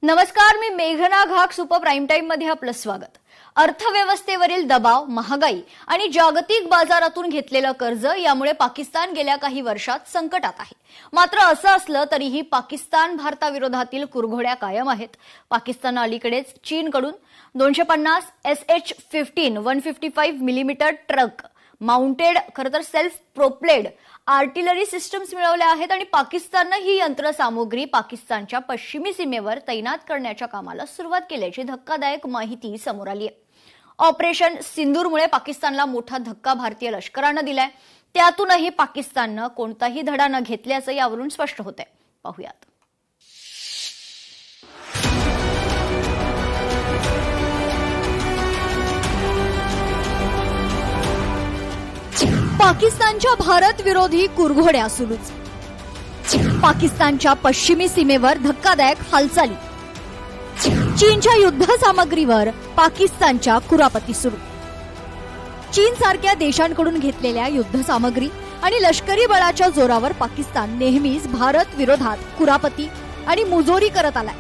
नमस्कार, मी मेघना Ghag. Super prime time मध्ये आपलं स्वागत. अर्थव्यवस्थेवरील दबाव, महागाई आणि जागतिक बाजारातून घेतलेलं कर्ज यामुळे पाकिस्तान गेल्या काही वर्षात संकटात आहे. मात्र असं असलं तरीही पाकिस्तान भारताविरोधातील कुरघोड्या कायम आहेत. पाकिस्तान अलीकडेच चीनकडून 250 SH-15 155 मिलीमीटर ट्रक माउंटेड खरं तर सेल्फ प्रोपेल्ड आर्टिलरी सिस्टम्स मिळवल्या आहेत आणि पाकिस्ताननं ही यंत्रसामुग्री पाकिस्तानच्या पश्चिमी सीमेवर तैनात करण्याच्या कामाला सुरुवात केल्याची धक्कादायक माहिती समोर आली आहे. ऑपरेशन सिंदूरमुळे पाकिस्तानला मोठा धक्का भारतीय लष्करानं दिलाय. त्यातूनही पाकिस्ताननं कोणताही धडा न घेतल्याचं यावरून स्पष्ट होतंय. पाहूयात. पाकिस्तानच्या भारत विरोधी कुरघोड्या सुरूच. पाकिस्तानच्या पश्चिमी सीमेवर धक्कादायक हालचाली. चीनच्या युद्ध सामग्रीवर पाकिस्तानच्या कुरापती सुरू. चीन सारख्या देशांकडून घेतलेल्या युद्ध सामग्री आणि लष्करी बळाच्या जोरावर पाकिस्तान नेहमीच भारत विरोधात कुरापती आणि मुजोरी करत आलाय.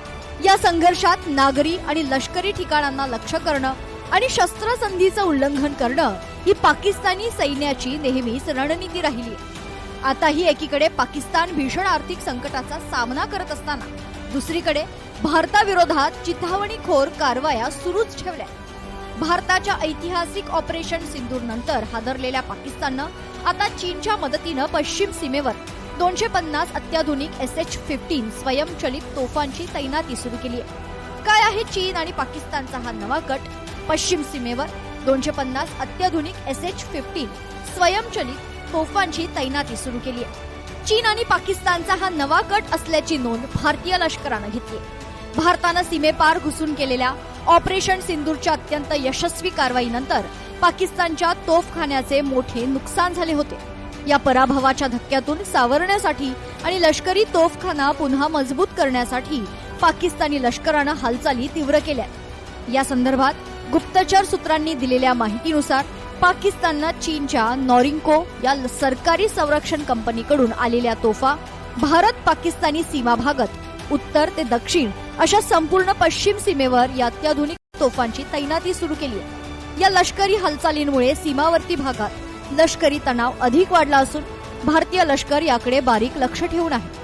या संघर्षात नागरी आणि लष्करी ठिकाणांना लक्ष्य करणं आणि शस्त्रसंधीचं उल्लंघन करणं ही पाकिस्तानी सैन्याची नेहमीच रणनीती राहिली. आताही एकीकडे पाकिस्तान भीषण आर्थिक संकटाचा सामना करत असताना दुसरीकडे भारताविरोधात चिथावणीखोर कारवाया सुरूच ठेवल्या. भारताच्या ऐतिहासिक ऑपरेशन सिंदूर नंतर हादरलेल्या पाकिस्ताननं आता चीनच्या मदतीनं पश्चिम सीमेवर 250 अत्याधुनिक SH-15 स्वयंचलित तोफांची तैनाती सुरू केली आहे. काय आहे चीन आणि पाकिस्तानचा हा नवा कट? पश्चिम सीमेवर 250 अत्याधुनिक SH-15 स्वयंचलित तोफांची तैनाती सुरू केली आहे. चीन आणि पाकिस्तानचा हा नवा कट असल्याची नोंद भारतीय लष्करानं घेतली. भारतानं सीमेपार घुसून केलेल्या ऑपरेशन सिंदूरच्या अत्यंत यशस्वी कारवाईनंतर पाकिस्तानच्या तोफखान्याचे मोठे नुकसान झाले होते. या पराभवाच्या धक्क्यातून सावरण्यासाठी आणि लष्करी तोफखाना पुन्हा मजबूत करण्यासाठी पाकिस्तानी लष्करानं हालचाली तीव्र केल्या. या संदर्भात गुप्तचर सूत्रांनी दिलेल्या माहितीनुसार पाकिस्ताननं चीनच्या नॉरिंको या सरकारी संरक्षण कंपनीकडून आलेल्या तोफा भारत पाकिस्तानी सीमा भागात उत्तर ते दक्षिण अशा संपूर्ण पश्चिम सीमेवर या अत्याधुनिक तोफांची तैनाती सुरू केली आहे. या लष्करी हालचालींमुळे सीमावर्ती भागात लष्करी तणाव अधिक वाढला असून भारतीय लष्कर याकडे बारीक लक्ष ठेवून आहे.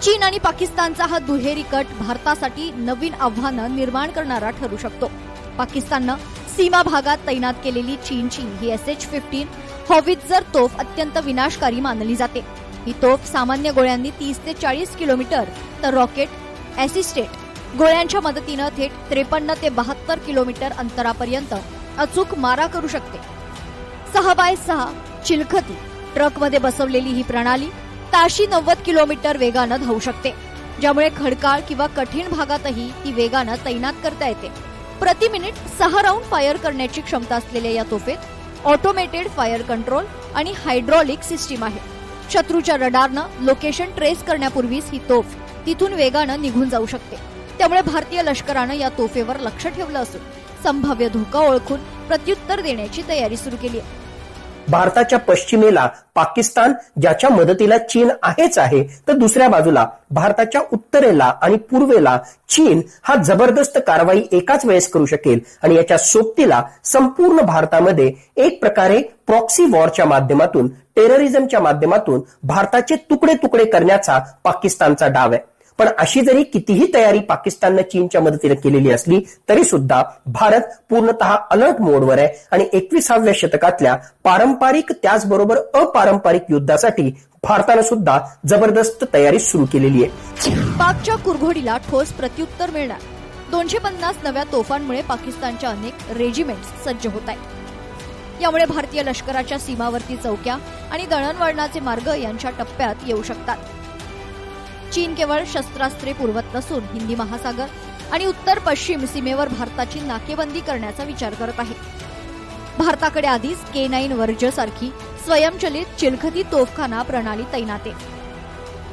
चीन आणि पाकिस्तानचा हा दुहेरी कट भारतासाठी नवीन आव्हानं निर्माण करणारा ठरू शकतो. पाकिस्ताननं सीमा भागात तैनात केलेली चीनची ही SH-15 हॉवित्झर तोफ अत्यंत विनाशकारी मानली जाते. ही तोफ सामान्य गोळ्यांनी 30 ते 40 किलोमीटर तर रॉकेट असिस्टेड गोळ्यांच्या मदतीनं थेट 53 ते 72 किलोमीटर अंतरापर्यंत अचूक मारा करू शकते. 6x6 चिलखती ट्रकमध्ये बसवलेली ही प्रणाली ताशी 90 किलोमीटर वेगानं धावू शकते, ज्यामुळे खडकाळ किंवा कठीण भागातही ती वेगानं तैनात करता येते. प्रति मिनिट 6 राऊंड फायर करण्याची क्षमता असलेल्या या तोफेत ऑटोमेटेड फायर कंट्रोल आणि हायड्रॉलिक सिस्टीम आहे. शत्रूच्या रडारनं लोकेशन ट्रेस करण्यापूर्वीच ही तोफ तिथून वेगानं निघून जाऊ शकते. त्यामुळे भारतीय लष्करानं या तोफेवर लक्ष ठेवलं असून संभाव्य धोका ओळखून प्रत्युत्तर देण्याची तयारी सुरू केली आहे. भारताच्या पश्चिमेला पाकिस्तान, ज्याच्या मदतीला चीन आहेच आहे, तर दुसऱ्या बाजूला भारताच्या उत्तरेला आणि पूर्वेला चीन हा जबरदस्त कारवाई एकाच वेळेस करू शकेल आणि याच्या सोबतीला संपूर्ण भारतामध्ये एक प्रकारे प्रॉक्सी वॉरच्या माध्यमातून, टेररिझमच्या माध्यमातून भारताचे तुकडे तुकडे करण्याचा पाकिस्तानचा डाव आहे. पण अशी जरी कितीही तयारी पाकिस्ताननं चीनच्या मदतीने केलेली असली तरी सुद्धा भारत पूर्णतः अलर्ट मोडवर आहे आणि 21व्या शतकातल्या पारंपरिक त्याचबरोबर अपारंपरिक युद्धासाठी भारतानं सुद्धा जबरदस्त तयारी सुरू केलेली आहे. पाकच्या कुरघोडीला ठोस प्रत्युत्तर मिळणार. 250 नव्या तोफांमुळे पाकिस्तानच्या अनेक रेजिमेंट्स सज्ज होत आहेत. यामुळे भारतीय लष्कराच्या सीमावर्ती चौक्या आणि दळणवळणाचे मार्ग यांच्या टप्प्यात येऊ शकतात. चीन केवळ शस्त्रास्त्रे पुरवत नसून हिंदी महासागर आणि उत्तर पश्चिम सीमेवर भारताची नाकेबंदी करण्याचा विचार करत आहे. भारताकडे आधीच K9 वर्ज सारखी स्वयंचलित चिलखती तोफखाना प्रणाली तैनात आहे.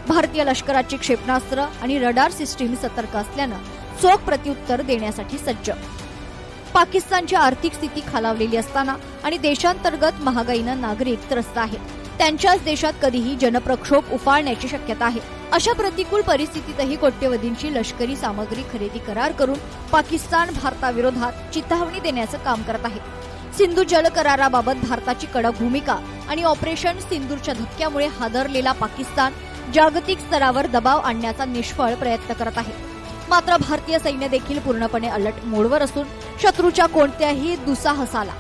भारतीय लष्कराची क्षेपणास्त्र आणि रडार सिस्टीम सतर्क असल्यानं चोख प्रत्युत्तर देण्यासाठी सज्ज. पाकिस्तानची आर्थिक स्थिती खालावलेली असताना आणि देशांतर्गत महागाईनं नागरिक त्रस्त आहेत. त्यांच्याच देशात कधीही जनप्रक्षोभ उफाळण्याची शक्यता आहे. अशा प्रतिकूल परिस्थितीतही कोट्यवधींची लष्करी सामग्री खरेदी करार करून पाकिस्तान भारताविरोधात चिथावणी देण्याचं काम करत आहे. सिंधू जल कराराबाबत भारताची कडक भूमिका आणि ऑपरेशन सिंदूरच्या धक्क्यामुळे हादरलेला पाकिस्तान जागतिक स्तरावर दबाव आणण्याचा निष्फळ प्रयत्न करत आहे. मात्र भारतीय सैन्य देखील पूर्णपणे अलर्ट मोडवर असून शत्रूच्या कोणत्याही दुस्साहसाला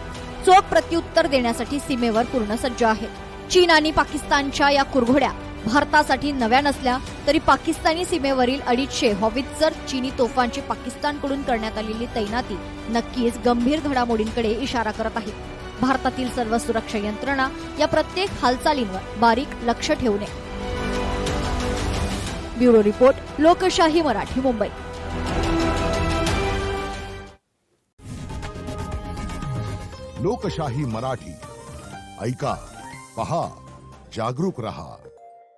चोख प्रत्युत्तर देण्यासाठी सीमेवर पूर्ण सज्ज आहे. चीन आणि पाकिस्तानच्या या कुरघोड्या भारतासाठी नव्या नसल्या तरी पाकिस्तानी सीमेवरील 250 हॉवित्झर चीनी तोफांची पाकिस्तानकडून करण्यात आलेली तैनाती नक्कीच गंभीर घडामोडींकडे इशारा करत आहे. भारतातील सर्व सुरक्षा यंत्रणा या प्रत्येक हालचालींवर बारीक लक्ष ठेवून आहे. ब्युरो रिपोर्ट, लोकशाही मराठी, मुंबई. लोकशाही मराठी ऐका, पहा, जागरूक रहा.